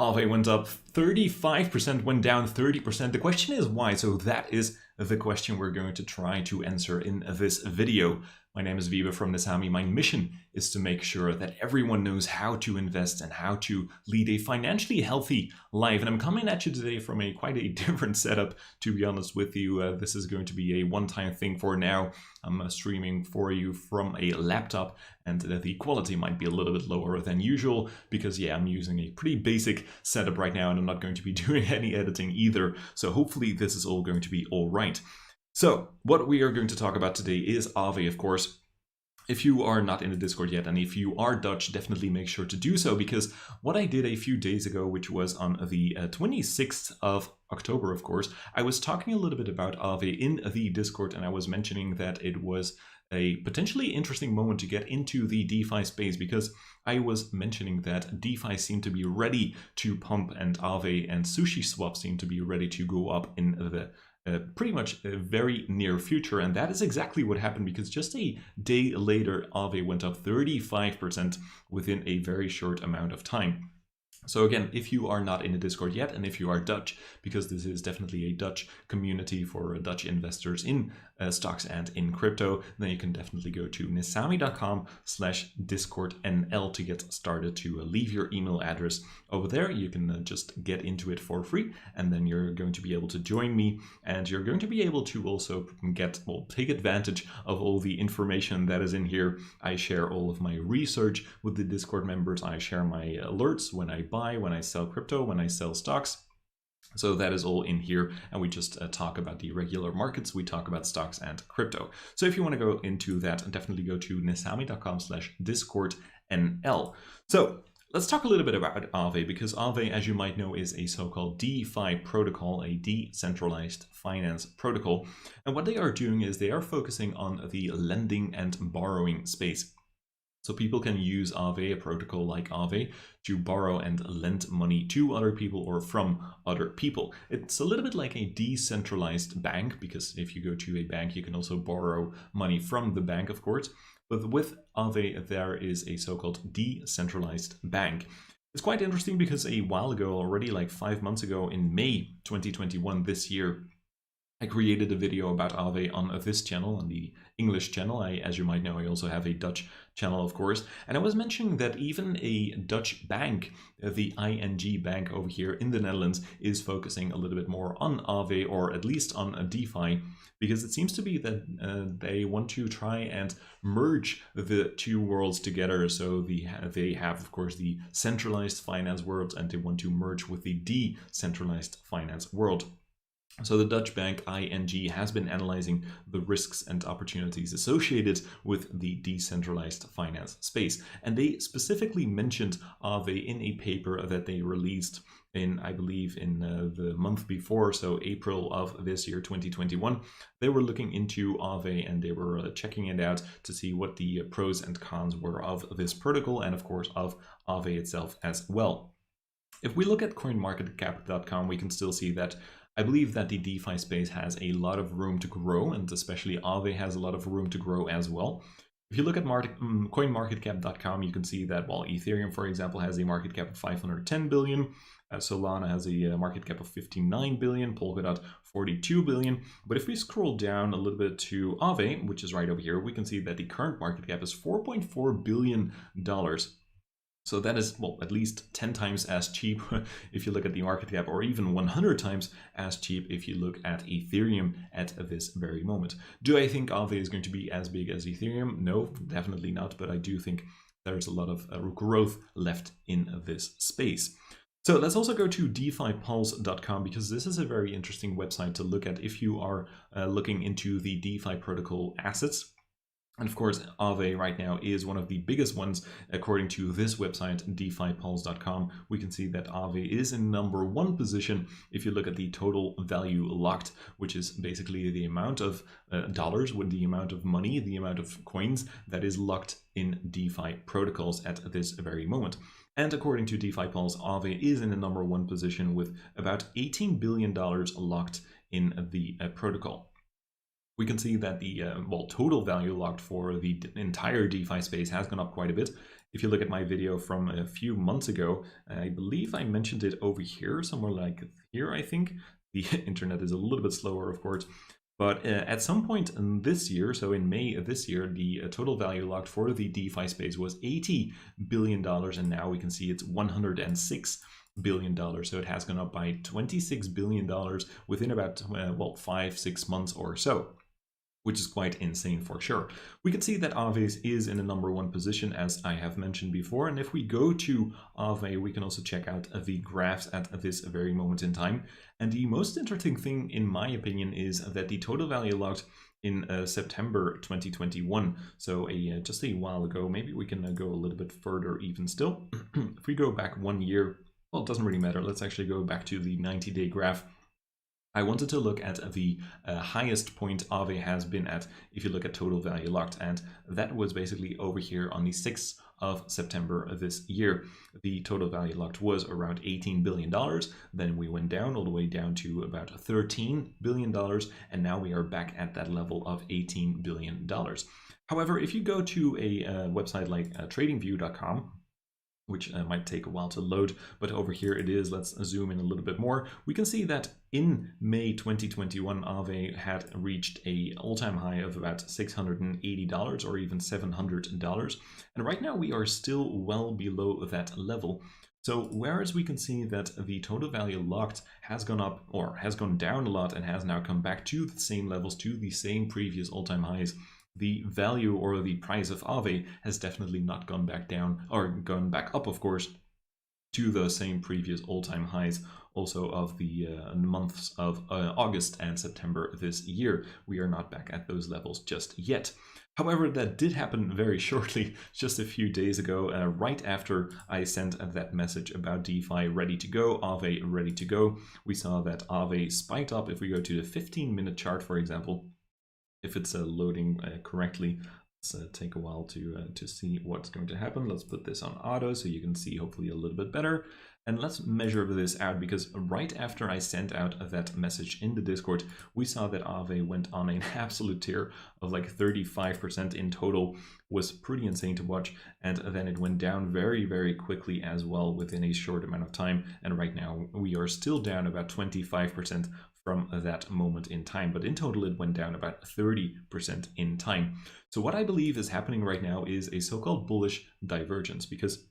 Aave went up 35%, went down 30%. The question is why? So that is the question we're going to try to answer in this video. My name is Aave from Nesami. My mission is to make sure that everyone knows how to invest and how to lead a financially healthy life. And I'm coming at you today from quite a different setup, to be honest with you. This is going to be a one-time thing for now. I'm streaming for you from a laptop, and the quality might be a little bit lower than usual because, yeah, I'm using a pretty basic setup right now and I'm not going to be doing any editing either. So hopefully this is all going to be all right. So what we are going to talk about today is Aave, of course. If you are not in the Discord yet, and if you are Dutch, definitely make sure to do so, because what I did a few days ago, which was on the 26th of October, of course, I was talking a little bit about Aave in the Discord, and I was mentioning that it was a potentially interesting moment to get into the DeFi space, because I was mentioning that DeFi seemed to be ready to pump, and Aave and SushiSwap seem to be ready to go up in the pretty much a very near future. And that is exactly what happened, because just a day later, Aave went up 35% within a very short amount of time. So again, if you are not in the Discord yet, and if you are Dutch, because this is definitely a Dutch community for Dutch investors in stocks and in crypto, then you can definitely go to nesami.com/discordnl to get started, to leave your email address over there. You can just get into it for free, and then you're going to be able to join me, and you're going to be able to also take advantage of all the information that is in here. I share all of my research with the Discord members. I share my alerts when I buy, when I sell crypto, when I sell stocks. So that is all in here, and we just talk about the regular markets. We talk about stocks and crypto. So if you want to go into that, definitely go to nesami.com/discordnl. So let's talk a little bit about Aave, because Aave, as you might know, is a so-called DeFi protocol, a decentralized finance protocol. And what they are doing is they are focusing on the lending and borrowing space. So people can use Aave, a protocol like Aave, to borrow and lend money to other people or from other people. It's a little bit like a decentralized bank, because if you go to a bank, you can also borrow money from the bank, of course. But with Aave, there is a so-called decentralized bank. It's quite interesting because a while ago, already like 5 months ago, in May 2021, this year, I created a video about Aave on this channel, on the English channel. As you might know, I also have a Dutch channel, of course. And I was mentioning that even a Dutch bank, the ING bank over here in the Netherlands, is focusing a little bit more on Aave, or at least on a DeFi, because it seems to be that they want to try and merge the two worlds together. So they have, of course, the centralized finance world, and they want to merge with the decentralized finance world. So the Dutch bank ING has been analyzing the risks and opportunities associated with the decentralized finance space. And they specifically mentioned Aave in a paper that they released in, I believe, in the month before, so April of this year, 2021. They were looking into Aave, and they were checking it out to see what the pros and cons were of this protocol, and of course of Aave itself as well. If we look at coinmarketcap.com, we can still see that I believe that the DeFi space has a lot of room to grow, and especially Aave has a lot of room to grow as well. If you look at coinmarketcap.com, you can see that while Ethereum, for example, has a market cap of 510 billion, Solana has a market cap of 59 billion, Polkadot 42 billion. But if we scroll down a little bit to Aave, which is right over here, we can see that the current market cap is $4.4 billion. So that is, well, at least 10 times as cheap if you look at the market cap, or even 100 times as cheap if you look at Ethereum at this very moment. Do I think Aave is going to be as big as Ethereum? No, definitely not. But I do think there's a lot of growth left in this space. So let's also go to DeFiPulse.com, because this is a very interesting website to look at if you are looking into the DeFi protocol assets. And of course, Aave right now is one of the biggest ones, according to this website, DeFiPulse.com. We can see that Aave is in #1 position if you look at the total value locked, which is basically the amount of dollars, with the amount of money, the amount of coins that is locked in DeFi protocols at this very moment. And according to DeFi Pulse, Aave is in the #1 position with about $18 billion locked in the protocol. We can see that the total value locked for the entire DeFi space has gone up quite a bit. If you look at my video from a few months ago, I believe I mentioned it over here, somewhere like here, I think. The internet is a little bit slower, of course. But at some point in this year, so in May of this year, the total value locked for the DeFi space was $80 billion, and now we can see it's $106 billion. So it has gone up by $26 billion within about, well, 5-6 months or so, which is quite insane for sure. We can see that Aave is in a #1 position, as I have mentioned before. And if we go to Aave, we can also check out the graphs at this very moment in time. And the most interesting thing, in my opinion, is that the total value locked in September 2021, so just a while ago. Maybe we can go a little bit further even still. If we go back 1 year, well, it doesn't really matter. Let's actually go back to the 90-day graph. I wanted to look at the highest point Aave has been at if you look at total value locked, and that was basically over here on the 6th of September of this year. The total value locked was around $18 billion. Then we went down all the way down to about $13 billion, and now we are back at that level of $18 billion. However, if you go to a website like tradingview.com, which might take a while to load, but over here it is. Let's zoom in a little bit more. We can see that in May 2021, Aave had reached an all-time high of about $680 or even $700. And right now we are still well below that level. So whereas we can see that the total value locked has gone up or has gone down a lot and has now come back to the same levels, to the same previous all-time highs, the value or the price of Aave has definitely not gone back down, or gone back up, of course, to the same previous all-time highs also of the months of August and September this year. We are not back at those levels just yet. However, that did happen very shortly, just a few days ago, right after I sent that message about DeFi ready to go, Aave ready to go. We saw that Aave spiked up. If we go to the 15-minute chart, for example, if it's loading correctly, let's take a while to see what's going to happen. Let's put this on auto so you can see hopefully a little bit better. And let's measure this out, because right after I sent out that message in the Discord, we saw that Aave went on an absolute tear of like 35% in total. Was pretty insane to watch. And then it went down very, very quickly as well within a short amount of time. And right now we are still down about 25% from that moment in time, but in total it went down about 30% in time. So what I believe is happening right now is a so-called bullish divergence, because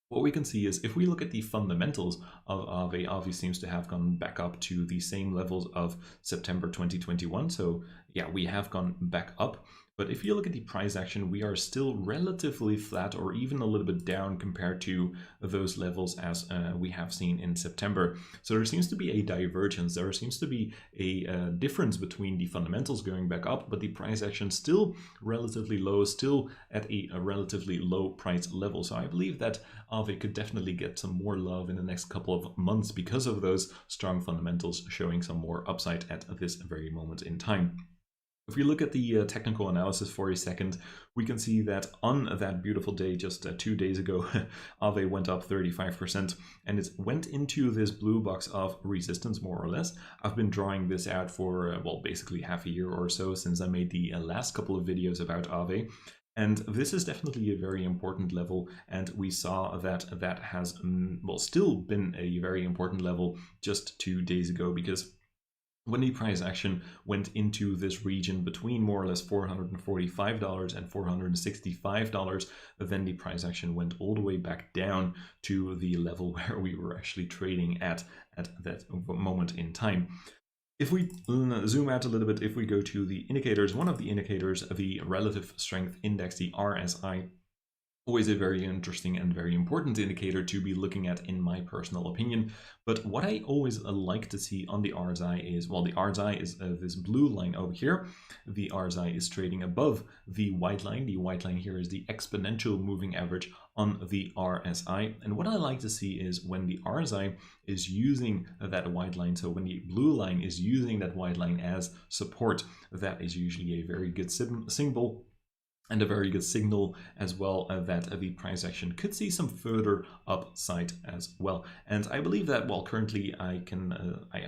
what we can see is if we look at the fundamentals of Aave seems to have gone back up to the same levels of September 2021. So yeah, we have gone back up. But if you look at the price action, we are still relatively flat or even a little bit down compared to those levels as we have seen in September. So there seems to be a divergence. There seems to be a difference between the fundamentals going back up, but the price action still relatively low, still at a relatively low price level. So I believe that Aave could definitely get some more love in the next couple of months because of those strong fundamentals showing some more upside at this very moment in time. If we look at the technical analysis for a second, we can see that on that beautiful day just 2 days ago, Aave went up 35%, and it went into this blue box of resistance, more or less. I've been drawing this out for, well, basically half a year or so since I made the last couple of videos about Aave. And this is definitely a very important level, and we saw that that has, well, still been a very important level just 2 days ago, because when the price action went into this region between more or less $445 and $465, then the price action went all the way back down to the level where we were actually trading at that moment in time. If we zoom out a little bit, if we go to the indicators, one of the indicators, the relative strength index, the RSI, always a very interesting and very important indicator to be looking at, in my personal opinion. But what I always like to see on the RSI is, well, the RSI is this blue line over here. The RSI is trading above the white line. The white line here is the exponential moving average on the RSI. And what I like to see is when the RSI is using that white line, so when the blue line is using that white line as support, that is usually a very good symbol and a very good signal as well that the price action could see some further upside as well. And I believe that, well, currently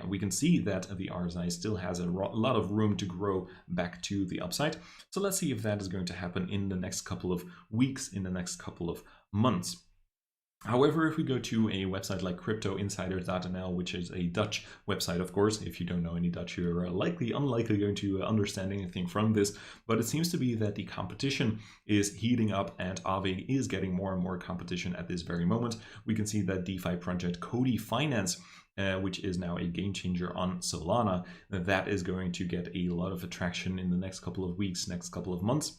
we can see that the RSI still has a lot of room to grow back to the upside. So let's see if that is going to happen in the next couple of weeks, in the next couple of months. However, if we go to a website like cryptoinsider.nl, which is a Dutch website, of course, if you don't know any Dutch, you're unlikely going to understand anything from this, but it seems to be that the competition is heating up and Aave is getting more and more competition at this very moment. We can see that DeFi project Cody Finance, which is now a game changer on Solana, that is going to get a lot of attraction in the next couple of weeks, next couple of months.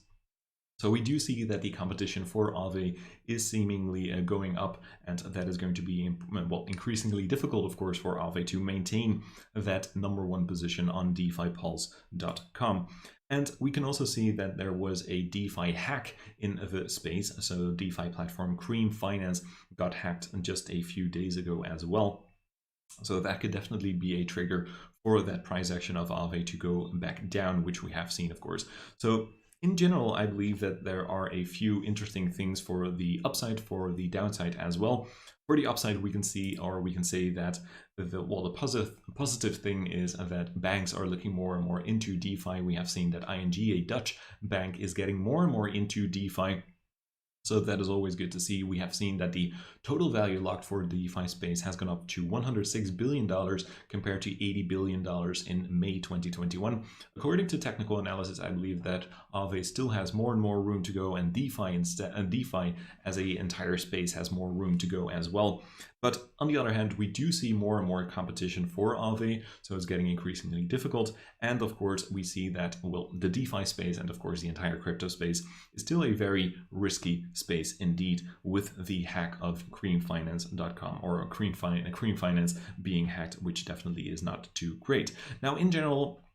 So we do see that the competition for Aave is seemingly going up, and that is going to be, well, increasingly difficult, of course, for Aave to maintain that #1 position on DeFiPulse.com. And we can also see that there was a DeFi hack in the space. So DeFi platform Cream Finance got hacked just a few days ago as well. So that could definitely be a trigger for that price action of Aave to go back down, which we have seen, of course. So in general, I believe that there are a few interesting things for the upside, for the downside as well. For the upside, we can see, or we can say that the positive thing is that banks are looking more and more into DeFi. We have seen that ING, a Dutch bank, is getting more and more into DeFi. So that is always good to see. We have seen that the total value locked for the DeFi space has gone up to $106 billion compared to $80 billion in May 2021. According to technical analysis, I believe that Aave still has more and more room to go, and DeFi as an entire space has more room to go as well. But on the other hand, we do see more and more competition for Aave, so it's getting increasingly difficult. And of course, we see that, well, the DeFi space and of course the entire crypto space is still a very risky space indeed, with the hack of creamfinance.com, or Cream Finance being hacked, which definitely is not too great. Now, in general,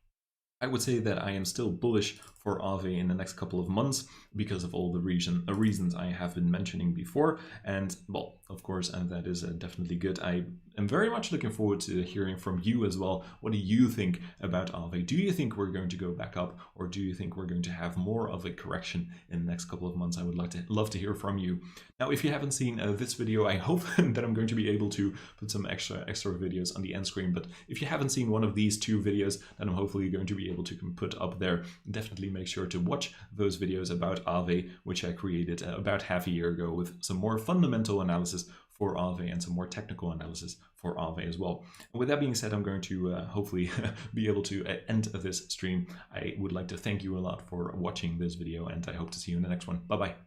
I would say that I am still bullish for Aave in the next couple of months because of all the reasons I have been mentioning before. And well, of course, and that is definitely good. I am very much looking forward to hearing from you as well. What do you think about Aave? Do you think we're going to go back up, or do you think we're going to have more of a correction in the next couple of months? I would love to hear from you. Now, if you haven't seen this video, I hope that I'm going to be able to put some extra videos on the end screen. But if you haven't seen one of these 2 videos, then I'm hopefully going to be able to put up there. Definitely make sure to watch those videos about Aave, which I created about half a year ago, with some more fundamental analysis for Aave and some more technical analysis for Aave as well. And with that being said, I'm going to hopefully be able to end this stream. I would like to thank you a lot for watching this video, and I hope to see you in the next one. Bye-bye.